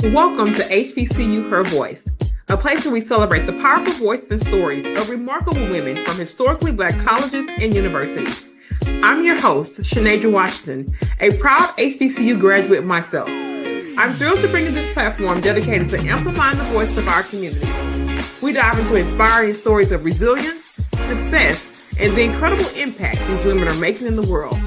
Welcome to HBCU Her Voice, a place where we celebrate the powerful voices and stories of remarkable women from historically Black colleges and universities. I'm your host, Shanasia Washington, a proud HBCU graduate myself. I'm thrilled to bring you this platform dedicated to amplifying the voice of our community. We dive into inspiring stories of resilience, success, and the incredible impact these women are making in the world.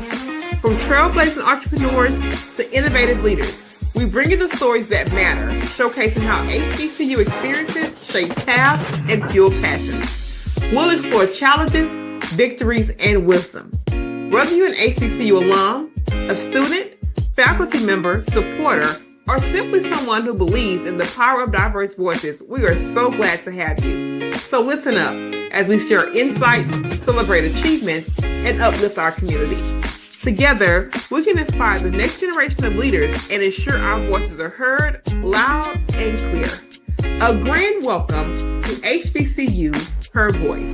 From trailblazing entrepreneurs to innovative leaders, we bring you the stories that matter, showcasing how HBCU experiences shape paths and fuel passions. We'll explore challenges, victories, and wisdom. Whether you're an HBCU alum, a student, faculty member, supporter, or simply someone who believes in the power of diverse voices, we are so glad to have you. So listen up as we share insights, celebrate achievements, and uplift our community. Together, we can inspire the next generation of leaders and ensure our voices are heard loud and clear. A grand welcome to HBCU Her Voice.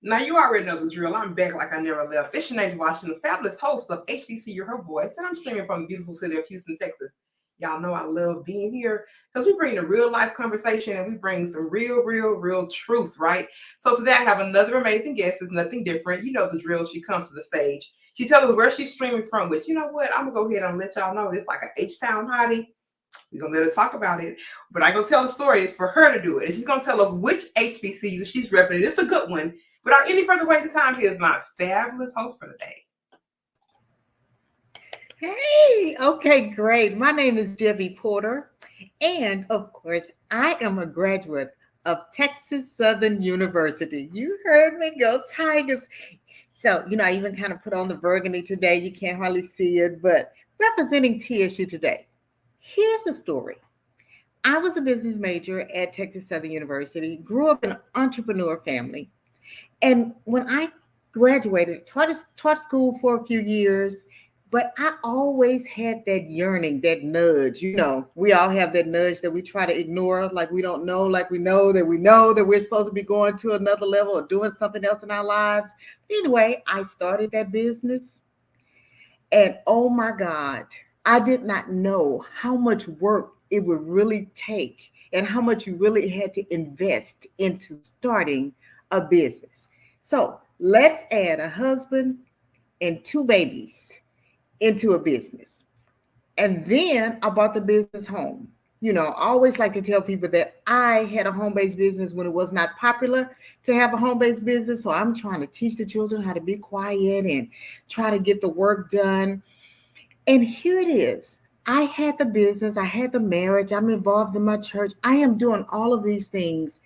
Now, you already know the drill. I'm back like I never left. It's Shanasia Washington, the fabulous host of HBCU Her Voice, and I'm streaming from the beautiful city of Houston, Texas. Y'all know I love being here because we bring the real life conversation and we bring some real truth, right? So today I have another amazing guest. It's nothing different. You know the drill. She comes to the stage. She tells us where she's streaming from, which, you know what? I'm going to go ahead and let y'all know it's like an H-Town hottie. We're going to let her talk about it. But I'm going to tell the story. It's for her to do it. And she's going to tell us which HBCU she's repping. It's a good one. Without any further waiting time, here's my fabulous host for the day. Hey, okay, great. My name is Debbie Porter, and of course, I am a graduate of Texas Southern University. You heard me, go Tigers. So, I even kind of put on the burgundy today. You can't hardly see it, but representing TSU today. Here's the story. I was a business major at Texas Southern University, grew up in an entrepreneur family, and when I graduated, taught school for a few years. But I always had that yearning, that nudge. We all have that nudge that we try to ignore, like we don't know, like we know that we're supposed to be going to another level or doing something else in our lives. Anyway, I started that business. And oh my God, I did not know how much work it would really take and how much you really had to invest into starting a business. So let's add a husband and 2 babies into a business. And then I bought the business home. I always like to tell people that I had a home-based business when it was not popular to have a home-based business. So I'm trying to teach the children how to be quiet and try to get the work done. And here it is. I had the business, I had the marriage, I'm involved in my church. I am doing all of these things.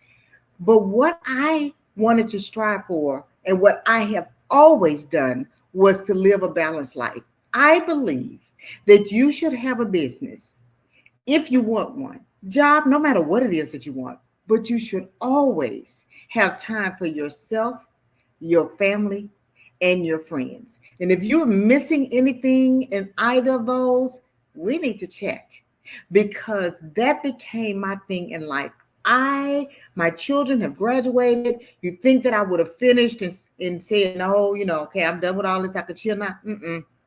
But what I wanted to strive for and what I have always done was to live a balanced life. I believe that you should have a business if you want one, job, no matter what it is that you want, but you should always have time for yourself, your family, and your friends. And if you're missing anything in either of those, we need to chat because that became my thing in life. My children have graduated. You think that I would have finished and said, no, okay, I'm done with all this. I could chill now.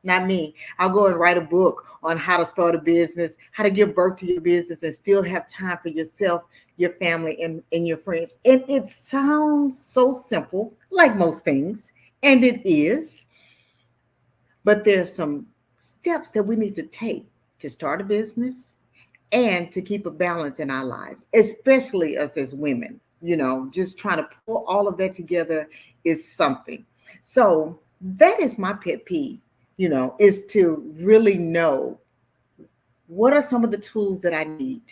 Not me. I'll go and write a book on how to start a business, how to give birth to your business and still have time for yourself, your family, and your friends. And it sounds so simple, like most things, and it is. But there's some steps that we need to take to start a business and to keep a balance in our lives, especially us as women. Just trying to pull all of that together is something. So that is my pet peeve. Is to really know what are some of the tools that I need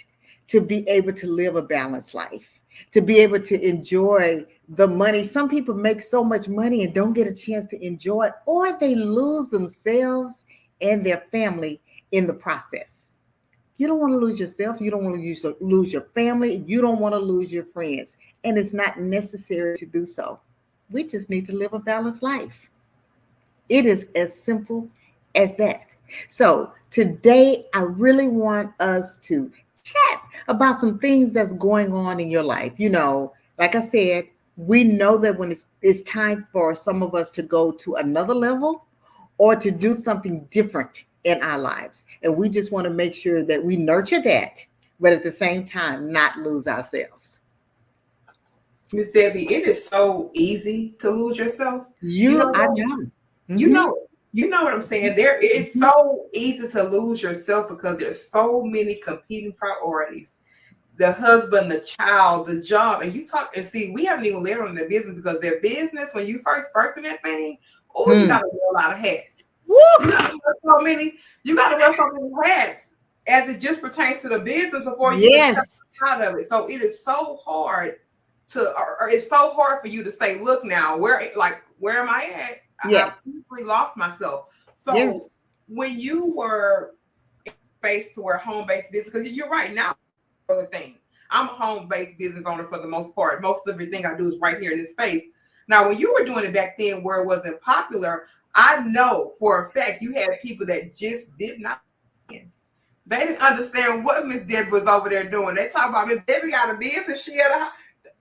to be able to live a balanced life, to be able to enjoy the money. Some people make so much money and don't get a chance to enjoy it, or they lose themselves and their family in the process. You don't want to lose yourself. You don't want to lose your family. You don't want to lose your friends. And it's not necessary to do so. We just need to live a balanced life. It is as simple as that. So today, I really want us to chat about some things that's going on in your life. Like I said, we know that when it's time for some of us to go to another level or to do something different in our lives. And we just want to make sure that we nurture that, but at the same time, not lose ourselves. Miss Debbie, it is so easy to lose yourself. You know I that? know. You Mhm. know it. You know what I'm saying? It's Mhm. so easy to lose yourself because there's so many competing priorities. The husband, the child, the job, and you talk and see, we haven't even layered on their business because their business, when you first birthing that thing, oh, you Hmm. gotta wear a lot of hats. You Woo! gotta wear so many, you gotta wear so many hats as it just pertains to the business before you even step Yes. out of it. So it is so hard or it's so hard for you to say, look now, where am I at? I've Yes. simply lost myself. So Yes. when you were based to where home-based business, because you're right now, other thing. I'm a home-based business owner for the most part. Most of everything I do is right here in this space. Now, when you were doing it back then where it wasn't popular, I know for a fact you had people that just did not. They didn't understand what Miss Debbie was over there doing. They talk about Miss Debbie got a business. She had a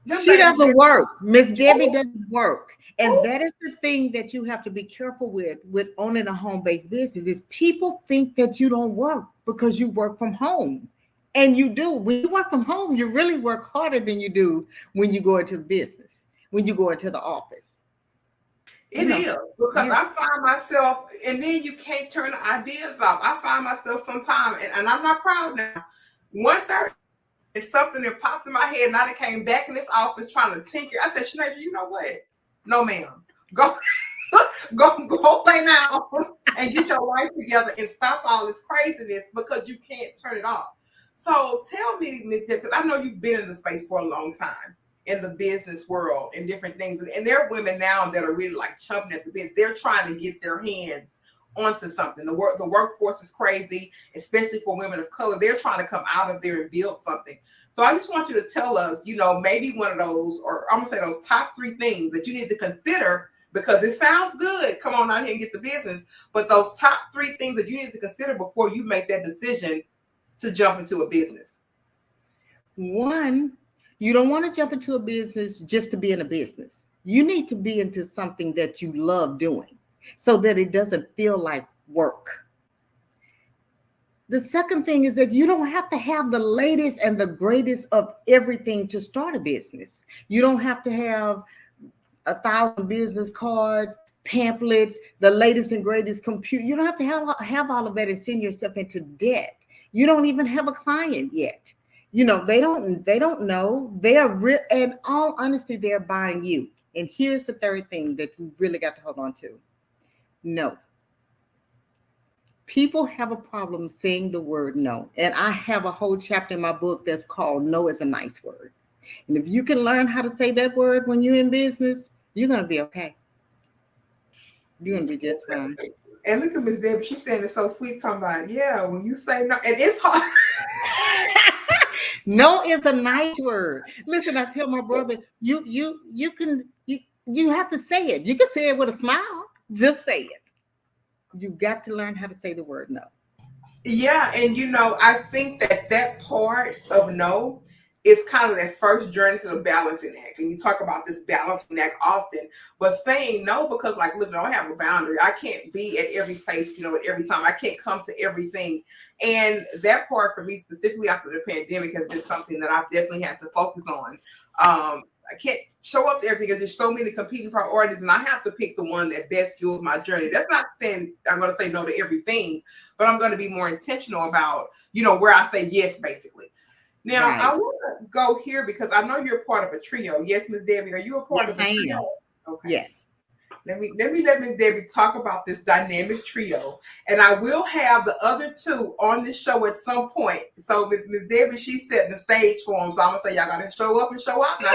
them She babies doesn't just work. Miss Debbie doesn't work. And that is the thing that you have to be careful with owning a home-based business is people think that you don't work because you work from home. And you do. When you work from home, you really work harder than you do when you go into business, when you go into the office. You it know, is because yes. I find myself, and then you can't turn the ideas off. I find myself sometimes, and I'm not proud now. 1:30 it's something that popped in my head, and I came back in this office trying to tinker. I said, Sinead, you know what? No, ma'am. Go, go lay down and get your life together and stop all this craziness because you can't turn it off. So tell me, Miss Deb, because I know you've been in the space for a long time in the business world and different things. And there are women now that are really like chomping at the bit. They're trying to get their hands onto something. The workforce is crazy, especially for women of color. They're trying to come out of there and build something. So I just want you to tell us, maybe one of those, or I'm gonna say those top 3 things that you need to consider because it sounds good. Come on out here and get the business. But those top 3 things that you need to consider before you make that decision to jump into a business. One, you don't want to jump into a business just to be in a business. You need to be into something that you love doing so that it doesn't feel like work. The second thing is that you don't have to have the latest and the greatest of everything to start a business. You don't have to have 1,000 business cards, pamphlets, the latest and greatest computer. You don't have to have all of that and send yourself into debt. You don't even have a client yet. They don't know. They are real, and all honesty, they're buying you. And here's the third thing that you really got to hold on to. No. People have a problem saying the word no. And I have a whole chapter in my book that's called No is a Nice Word. And if you can learn how to say that word when you're in business, you're going to be okay. You're going to be just fine. And look at Miss Debbie, she's saying it so sweet, talking about, yeah, when you say no, and it's hard. No is a nice word. Listen, I tell my brother, you have to say it. You can say it with a smile. Just say it. You got to learn how to say the word no. Yeah, and I think that part of no is kind of that first journey to the balancing act. And you talk about this balancing act often, but saying no because, like, look, I don't have a boundary. I can't be at every place, at every time. I can't come to everything. And that part for me, specifically after the pandemic, has been something that I've definitely had to focus on. I can't show up to everything because there's so many competing priorities, and I have to pick the one that best fuels my journey. That's not saying I'm going to say no to everything, but I'm going to be more intentional about, where I say yes, basically. Now, I Right. want to go here because I know you're part of a trio. Yes, Miss Debbie, are you a part Yes, of a I trio? am. Okay. Yes. Let Miss Debbie talk about this dynamic trio, and I will have the other 2 on this show at some point. So Miss Debbie, she's setting the stage for them. So I'm gonna say y'all gotta show up and show out now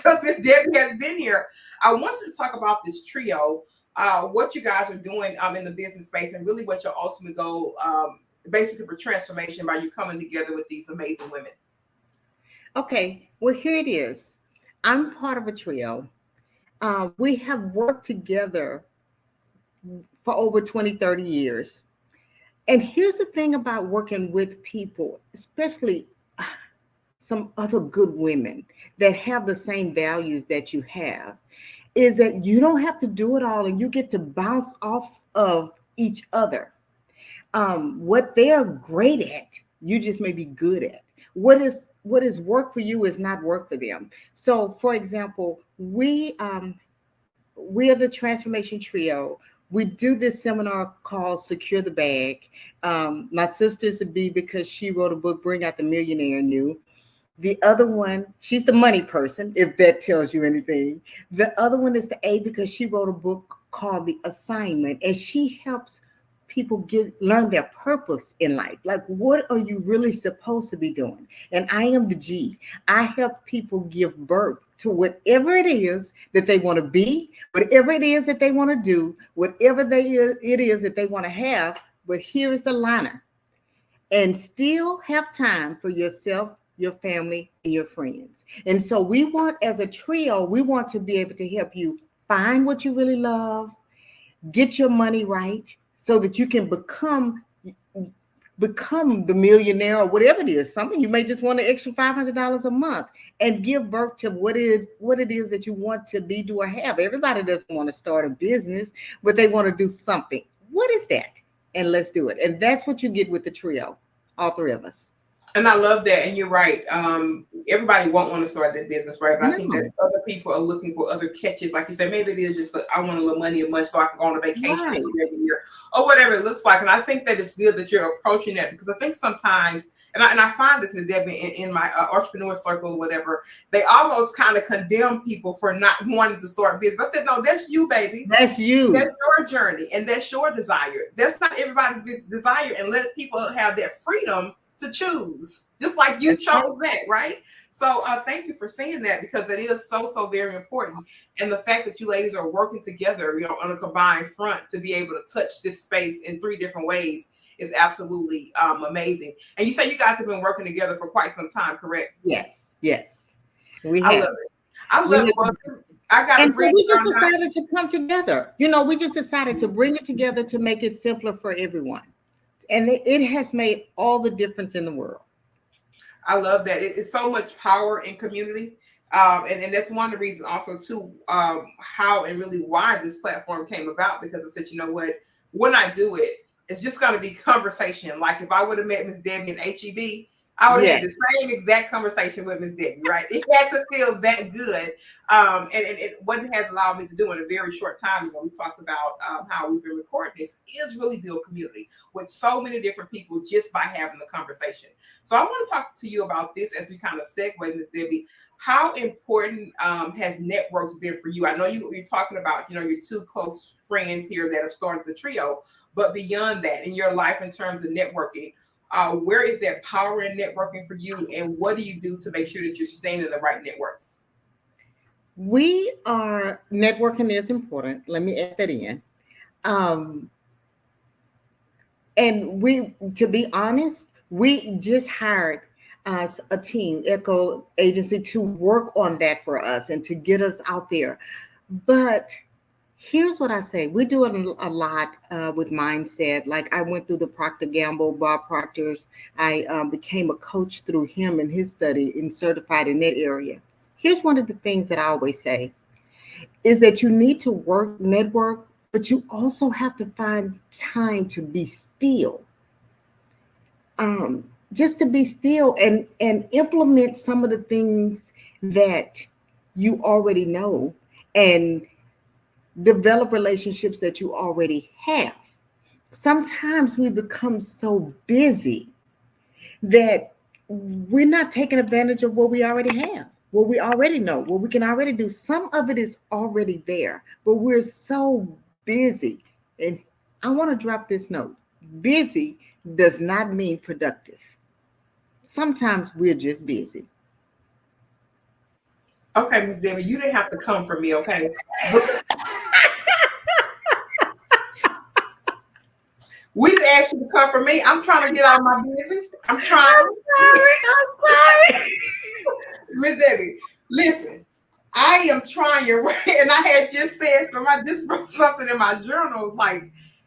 because Miss Debbie has been here. I want you to talk about this trio, what you guys are doing in the business space, and really what your ultimate goal, basically for transformation by you coming together with these amazing women. Okay. Well, here it is. I'm part of a trio. We have worked together for over 20, 30 years. And here's the thing about working with people, especially some other good women that have the same values that you have, is that you don't have to do it all and you get to bounce off of each other. What they're great at, you just may be good at. What is work for you is not work for them. So, for example, we are the Transformation Trio. We do this seminar called Secure the Bag. My sister's the B because she wrote a book, Bring Out the Millionaire in You. The other one, she's the money person, if that tells you anything. The other one is the A because she wrote a book called The Assignment, and she helps people learn their purpose in life. Like, what are you really supposed to be doing? And I am the G. I help people give birth to whatever it is that they want to be, whatever it is that they want to do, whatever it is that they want to have. But here is the liner: and still have time for yourself, your family, and your friends. And so we want, as a trio, we want to be able to help you find what you really love, get your money right, so that you can become the millionaire or whatever it is. Some of you may just want an extra $500 a month and give birth to what it is that you want to be, do, or have. Everybody doesn't want to start a business, but they want to do something. What is that? And let's do it. And that's what you get with the trio, all three of us. And I love that. And you're right. Everybody won't want to start that business, right? But I think that other people are looking for other catches. Like you said, maybe it is just I want a little money a month so I can go on a vacation Right. every year or whatever it looks like. And I think that it's good that you're approaching that, because I think sometimes, and I find this, Ms. Debbie, in my entrepreneur circle or whatever, they almost kind of condemn people for not wanting to start business. I said, no, that's you, baby. That's you. That's your journey, and that's your desire. That's not everybody's desire, and let people have that freedom to choose, just like you chose that, right? So thank you for saying that, because that is so very important. And the fact that you ladies are working together, on a combined front to be able to touch this space in 3 different ways is absolutely amazing. And you say you guys have been working together for quite some time, correct? Yes. We I have. love it. I love it. Well, I got and so we just decided to come together. We just decided to bring it together to make it simpler for everyone. And it has made all the difference in the world. I love that. It's so much power in community. And that's one of the reasons also too, how and really why this platform came about, because I said, you know what, when I do it, it's just going to be conversation. Like if I would have met Ms. Debbie in HEB, I would have had the same exact conversation with Ms. Debbie, right? It had to feel that good. And what it has allowed me to do in a very short time, we talked about how we've been recording this, is really build community with so many different people just by having the conversation. So I want to talk to you about this as we kind of segue, Ms. Debbie. How important has networks been for you? I know you're talking about, your 2 close friends here that have started the trio, but beyond that, in your life in terms of networking, where is that power in networking for you, and what do you do to make sure that you're staying in the right networks? Networking is important. Let me add that in. And to be honest, we just hired a team, Echo Agency, to work on that for us and to get us out there. But here's what I say. We do it a lot with mindset. Like I went through the Procter Gamble, Bob Proctor's. I became a coach through him and his study and certified in that area. Here's one of the things that I always say is that you need to network, but you also have to find time to be still. Just to be still and implement some of the things that you already know and develop relationships that you already have. Sometimes we become so busy that we're not taking advantage of what we already have, what we already know, what we can already do. Some of it is already there, but we're so busy. And I want to drop this note. Busy does not mean productive. Sometimes we're just busy. Okay, Ms. Debbie, you didn't have to come for me, okay? We didn't ask you to come for me. I'm trying to get out of my business. I'm trying. I'm sorry. Ms. Debbie, listen, I am trying, and I had just said, this wrote something in my journal,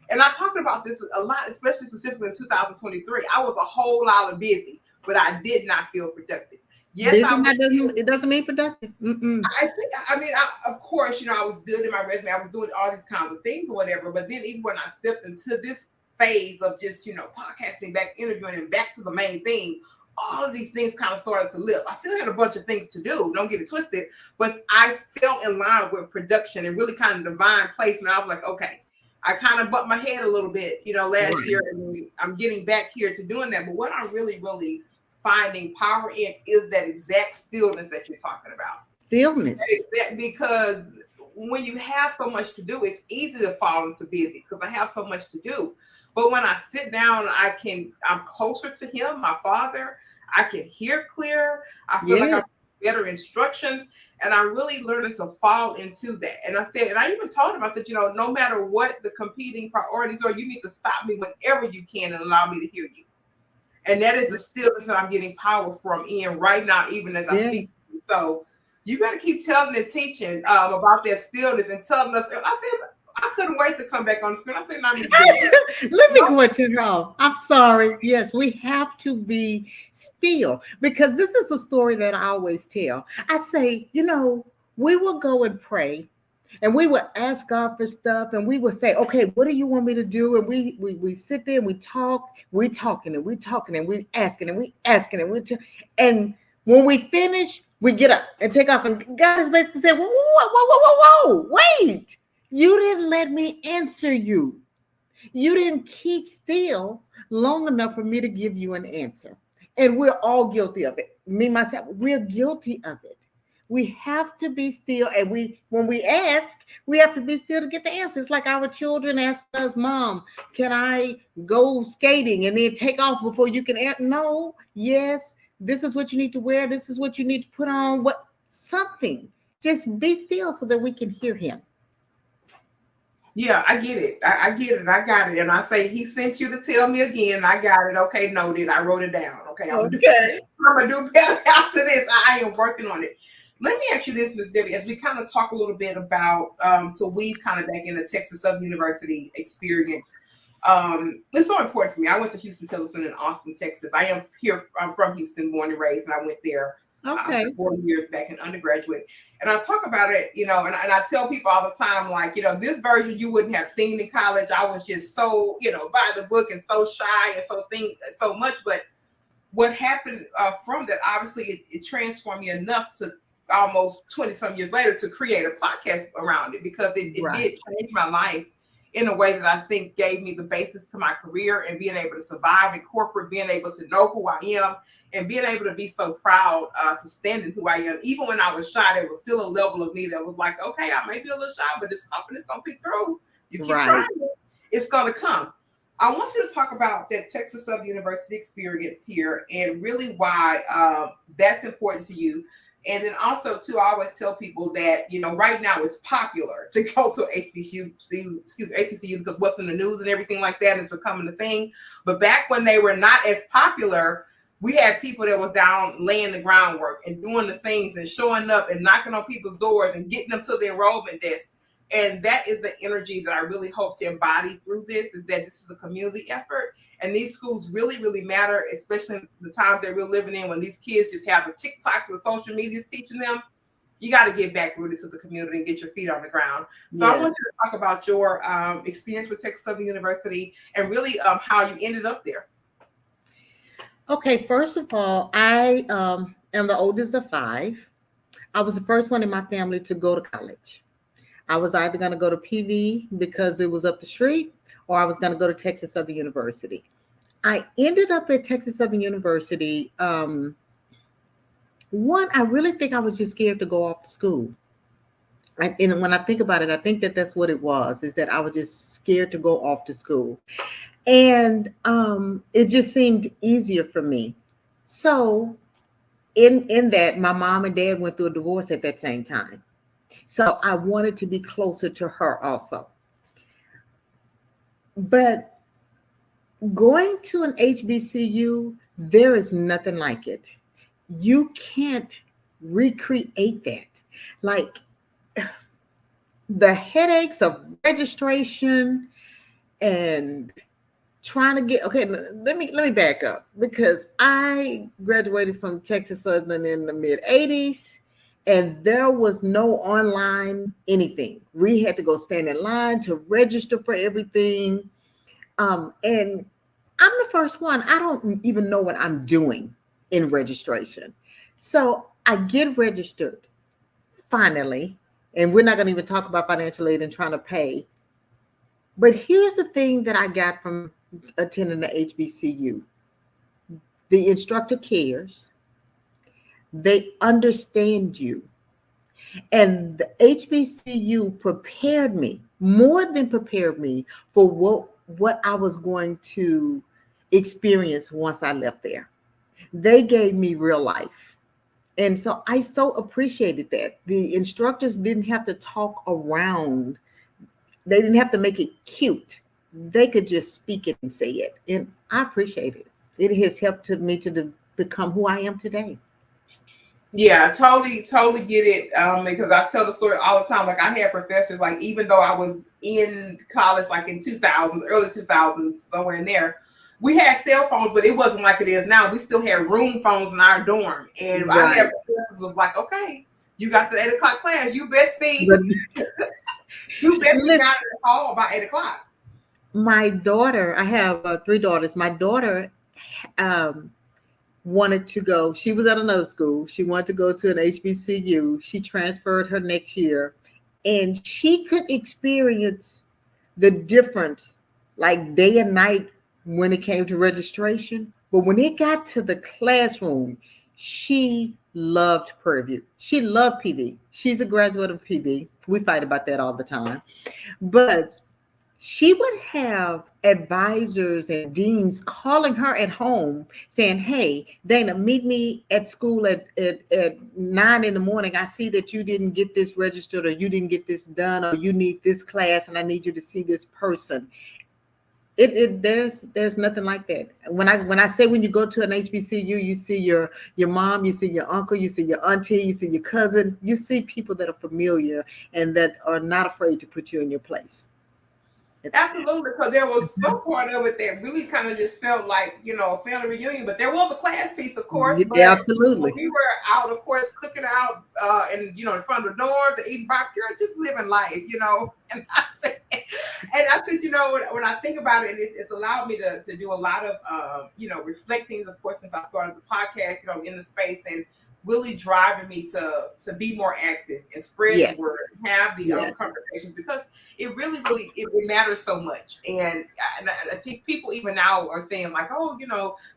and I talked about this a lot, especially specifically in 2023. I was a whole lot of busy, but I did not feel productive. Yes, Busy I was. it doesn't mean productive. Mm-mm. I think, I mean, of course, I was good in my resume. I was doing all these kinds of things or whatever. But then even when I stepped into this phase of just, podcasting, back interviewing and back to the main thing, all of these things kind of started to lift. I still had a bunch of things to do. Don't get it twisted. But I fell in line with production and really kind of divine placement. I was like, okay, I kind of bumped my head a little bit, last year. And I'm getting back here to doing that. But what I'm really, really finding power in is that exact stillness that you're talking about. Stillness. Because when you have so much to do, it's easy to fall into busy because I have so much to do. But when I sit down, I'm closer to him, my father. I can hear clear. I feel like I have better instructions. And I'm really learning to fall into that. And I even told him, I said, no matter what the competing priorities are, you need to stop me whenever you can and allow me to hear you. And that is the stillness that I'm getting power from in right now, even as I speak. So you got to keep telling and teaching about that stillness and telling us. I said, I couldn't wait to come back on the screen. I said, no, let me go and turn her off. I'm sorry. Yes, we have to be still because this is a story that I always tell. I say, we will go and pray. And we would ask God for stuff, and we would say, "Okay, what do you want me to do?" And we sit there and we talk, we talking and we talking and we asking and we asking and when we finish, we get up and take off. And God is basically saying, "Whoa, wait! You didn't let me answer you. You didn't keep still long enough for me to give you an answer." And we're all guilty of it. Me, myself, we're guilty of it. We have to be still, and when we ask, we have to be still to get the answers. Like our children ask us, "Mom, can I go skating and then take off before you can answer?" No, yes, this is what you need to wear. This is what you need to put on. Something. Just be still so that we can hear him. Yeah, I get it. I get it. I got it. And I say, he sent you to tell me again. I got it. Okay, noted. I wrote it down. Okay, I'm gonna do better after this. I am working on it. Let me ask you this, Ms. Debbie, as we kind of talk a little bit about, so we've kind of back in the Texas Southern University experience. It's so important for me. I went to Houston Tillerson in Austin, Texas. I'm from Houston, born and raised, and I went there for 4 years back in undergraduate. And I talk about it, and I tell people all the time, like, this version you wouldn't have seen in college. I was just so, by the book and so shy and so much. But what happened from that, obviously, it transformed me enough to almost 20 some years later to create a podcast around it, because it did change my life in a way that I think gave me the basis to my career and being able to survive in corporate, being able to know who I am and being able to be so proud to stand in who I am. Even when I was shy, there was still a level of me that was like, okay, I may be a little shy, but this confidence going to pick through. You keep trying it, it's going to come. I want you to talk about that Texas Southern University experience here and really why that's important to you. And then also, too, I always tell people that, right now it's popular to go to HBCU, because what's in the news and everything like that is becoming a thing. But back when they were not as popular, we had people that was down laying the groundwork and doing the things and showing up and knocking on people's doors and getting them to the enrollment desk. And that is the energy that I really hope to embody through this, is that this is a community effort. And these schools really, really matter, especially in the times that we're living in, when these kids just have the TikToks and the social medias teaching them. You got to get back rooted to the community and get your feet on the ground. So I want you to talk about your experience with Texas Southern University and really how you ended up there. Okay, first of all, I am the oldest of 5. I was the first one in my family to go to college. I was either going to go to PV because it was up the street, or I was going to go to Texas Southern University. I ended up at Texas Southern University. I really think I was just scared to go off to school. And when I think about it, I think that that's what it was, is that I was just scared to go off to school. And it just seemed easier for me. So in that, my mom and dad went through a divorce at that same time. So I wanted to be closer to her also. But going to an HBCU, there is nothing like it. You can't recreate that. Like the headaches of registration and trying to get okay. Let me back up because I graduated from Texas Southern in the mid '80s, and there was no online anything. We had to go stand in line to register for everything. And I'm the first one. I don't even know what I'm doing in registration. So I get registered finally, and we're not going to even talk about financial aid and trying to pay. But here's the thing that I got from attending the HBCU: the instructor cares, they understand you. And the HBCU prepared me, more than prepared me, for what I was going to experience once I left there. They gave me real life. And so I so appreciated that. The instructors didn't have to talk around, they didn't have to make it cute. They could just speak it and say it. And I appreciate it. It has helped me to become who I am today. Yeah, totally get it. Because I tell the story all the time. Like I had professors, like even though I was in college, like in 2000s, early 2000s, somewhere in there, we had cell phones, but it wasn't like it is now. We still had room phones in our dorm, and I Right. had professors was like, okay, you got the 8 o'clock class, you best be, But you best be listen, down in the hall by 8 o'clock. my daughter, I have three daughters. My daughter um, wanted to go, she was at another school. She wanted to go to an HBCU. She transferred her next year, and she could experience the difference like day and night when it came to registration. But when it got to the classroom, she loved Purview. She loved PV. She's a graduate of PV. We fight about that all the time. But she would have advisors and deans calling her at home saying, hey, Dana, meet me at school at 9 in the morning. I see that you didn't get this registered, or you didn't get this done, or you need this class and I need you to see this person. There's nothing like that. When I say when you go to an HBCU, you see your mom, you see your uncle, you see your auntie, you see your cousin, you see people that are familiar and that are not afraid to put you in your place. Absolutely, because there was some part of it that really kind of just felt like, a family reunion, but there was a class piece, of course. But when Absolutely. we were out, of course, cooking out in front of the dorms and eating barbecue, just living life. And I said, when I think about it, it's allowed me to do a lot of, reflecting, of course, since I started the podcast, in the space, and really driving me to be more active and spread the Yes. word, have the Yes. conversations, because it really, it matters so much. And I think people even now are saying like, oh,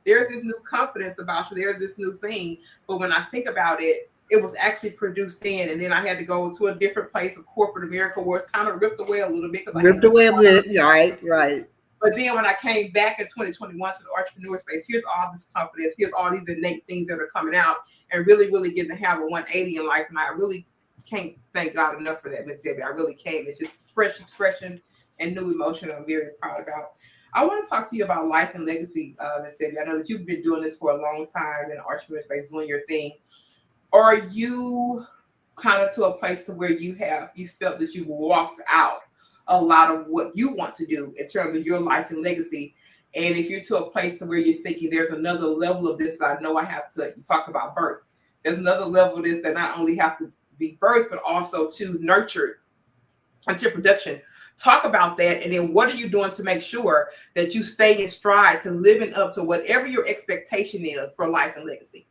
there's this new confidence about you. There's this new thing. But when I think about it, it was actually produced then. And then I had to go to a different place of corporate America where it's kind of ripped away a little bit because I had Ripped to away a start. bit. Right. But then when I came back in 2021 to the entrepreneur space, here's all this confidence. Here's all these innate things that are coming out, and really, really getting to have a 180 in life. And I really can't thank God enough for that, Miss Debbie. I really can't. It's just fresh expression and new emotion I'm very proud about. I want to talk to you about life and legacy, Miss Debbie. I know that you've been doing this for a long time in the entrepreneur space, doing your thing. Are you kind of to a place to where you felt that you walked out a lot of what you want to do in terms of your life and legacy? And if you're to a place to where you're thinking there's another level of this that I know I have to, you talk about birth. There's another level of this that not only has to be birthed, but also to nurture into production. Talk about that. And then what are you doing to make sure that you stay in stride to living up to whatever your expectation is for life and legacy?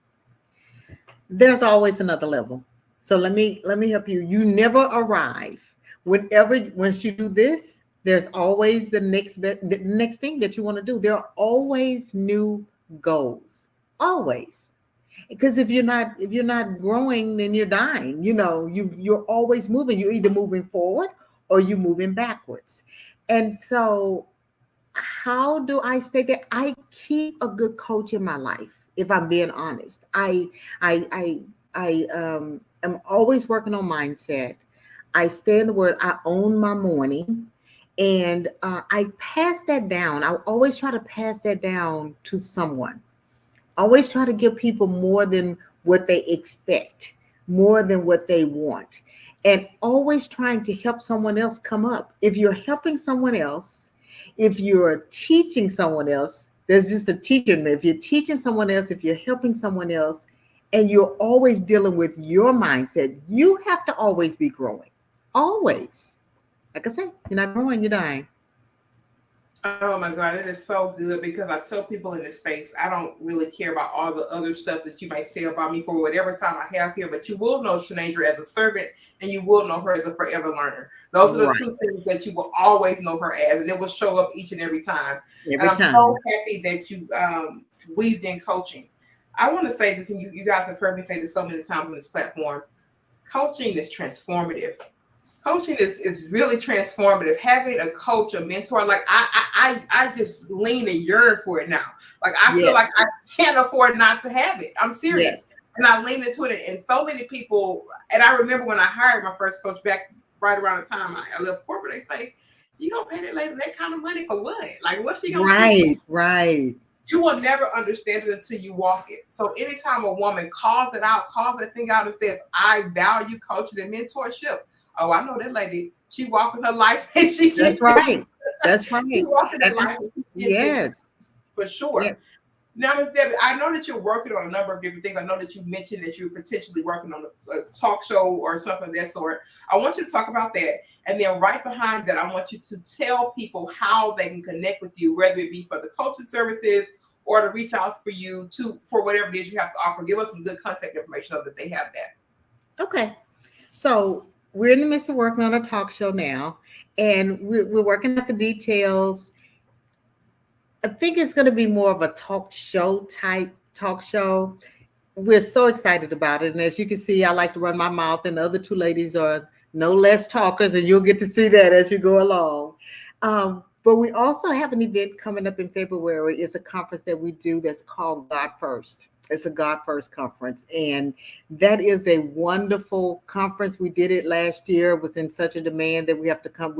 There's always another level. So let me help you. You never arrive. Once you do this, there's always the next thing that you want to do. There are always new goals. Always. Because if you're not growing, then you're dying. You're always moving. You're either moving forward or you're moving backwards. And so how do I stay there? I keep a good coach in my life, if I'm being honest. I am always working on mindset. I stay in the word. I own my morning, and I pass that down. I always try to pass that down to someone. Always try to give people more than what they expect, more than what they want, and always trying to help someone else come up. If you're helping someone else, If you're teaching someone else, there's just a teacher in there. If you're teaching someone else, if you're helping someone else, and you're always dealing with your mindset, you have to always be growing. Always. Like I said, you're not growing, you're dying. Oh my God, it is so good because I tell people in this space, I don't really care about all the other stuff that you might say about me for whatever time I have here, but you will know Shanadra as a servant and you will know her as a forever learner. Those are the Right. two things that you will always know her as, and it will show up each and every time. And Every I'm so time. happy that you weaved in coaching. I want to say this, and you guys have heard me say this so many times on this platform. Coaching is transformative. Coaching is really transformative. Having a coach, a mentor, like I just lean and yearn for it now. Like I feel Yes. like I can't afford not to have it. I'm serious. Yes. And I lean into it. And so many people, and I remember when I hired my first coach back right around the time I left corporate, they say, you gonna pay that lady that kind of money for what? Like what's she gonna see? Right. Right. You will never understand it until you walk it. So anytime a woman calls that thing out and says, I value coaching and mentorship. Oh, I know that lady. She walking her life and she That's gets right. it. That's right. She walking her life and she gets it Yes. for sure. Yes. Now, Ms. Debbie, I know that you're working on a number of different things. I know that you mentioned that you're potentially working on a talk show or something of that sort. I want you to talk about that. And then right behind that, I want you to tell people how they can connect with you, whether it be for the coaching services or to reach out for you for whatever it is you have to offer. Give us some good contact information so that they have that. Okay. So we're in the midst of working on a talk show now, and we're working out the details. I think it's going to be more of a talk show type talk show. We're so excited about it. And as you can see, I like to run my mouth, and the other two ladies are no less talkers, and you'll get to see that as you go along. But we also have an event coming up in February. It's a conference that we do that's called God First. It's a God First conference. And that is a wonderful conference. We did it last year. It was in such a demand that we're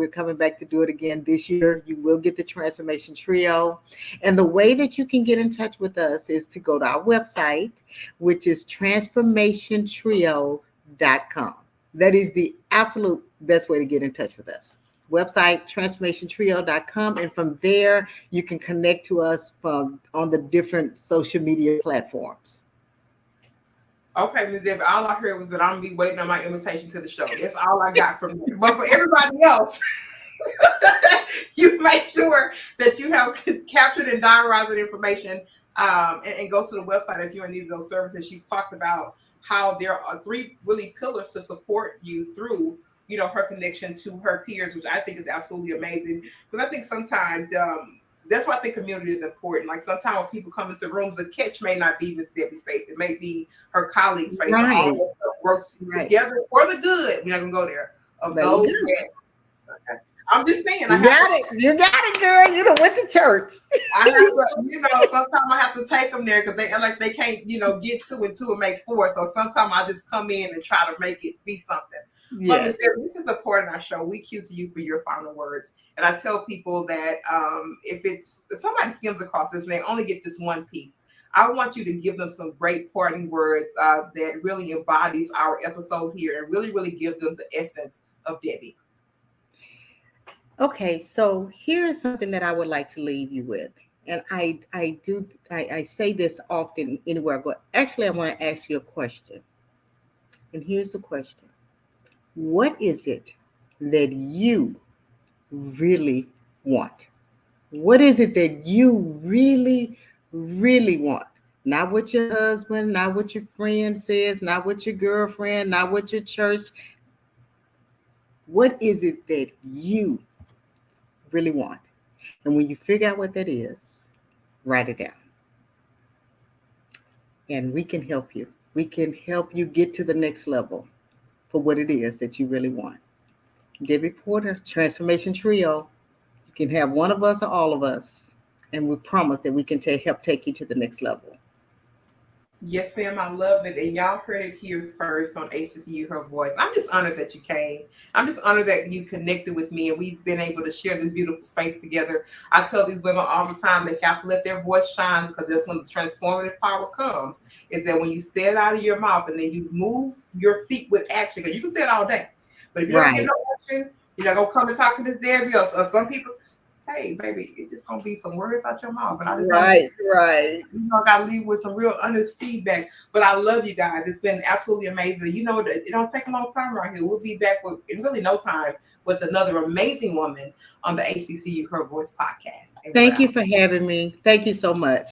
coming back to do it again this year. You will get the Transformation Trio. And the way that you can get in touch with us is to go to our website, which is transformationtrio.com. That is the absolute best way to get in touch with us. Website transformationtrio.com, and from there you can connect to us on the different social media platforms. Okay, Ms. Debbie, all I heard was that I'm gonna be waiting on my invitation to the show. That's all I got from you. But for everybody else, you make sure that you have captured and diarized that information and go to the website if you're in need of those services. She's talked about how there are 3 really pillars to support you through her connection to her peers, which I think is absolutely amazing. Because I think sometimes that's why I think community is important. Like sometimes when people come into rooms, the catch may not be Miss Debbie's face. It may be her colleagues' face. Right. All of us works together for the good. We're not going to go there. Of those that, okay. I'm just saying. You got it, girl. You done went to church. I have to, sometimes I have to take them there because they like they can't, get 2 and 2 and make 4. So sometimes I just come in and try to make it be something. Yes. But this is the part of our show. We cue to you for your final words. And I tell people that if somebody skims across this and they only get this one piece, I want you to give them some great parting words that really embodies our episode here and really, really gives them the essence of Debbie. Okay, so here's something that I would like to leave you with. And I say this often anywhere I go. Actually, I want to ask you a question. And here's the question. What is it that you really want? What is it that you really, really want? Not what your husband, not what your friend says, not what your girlfriend, not what your church. What is it that you really want? And when you figure out what that is, write it down. And we can help you. We can help you get to the next level for what it is that you really want. Debbie Porter, Transformation Trio. You can have one of us or all of us, and we promise that we can help take you to the next level. Yes, ma'am. I love it. And y'all heard it here first on HBCU Her Voice. I'm just honored that you came. I'm just honored that you connected with me and we've been able to share this beautiful space together. I tell these women all the time they have to let their voice shine because that's when the transformative power comes, is that when you say it out of your mouth and then you move your feet with action, because you can say it all day. But if you don't get no action, you're not going to come and talk to this Debbie or some people. hey, baby, it's just gonna be some words out your mouth. But I just want Right. I gotta leave with some real honest feedback. But I love you guys. It's been absolutely amazing. It don't take a long time right here. We'll be back in really no time with another amazing woman on the HBCU Her Voice podcast. Thank you for having me. Thank you so much.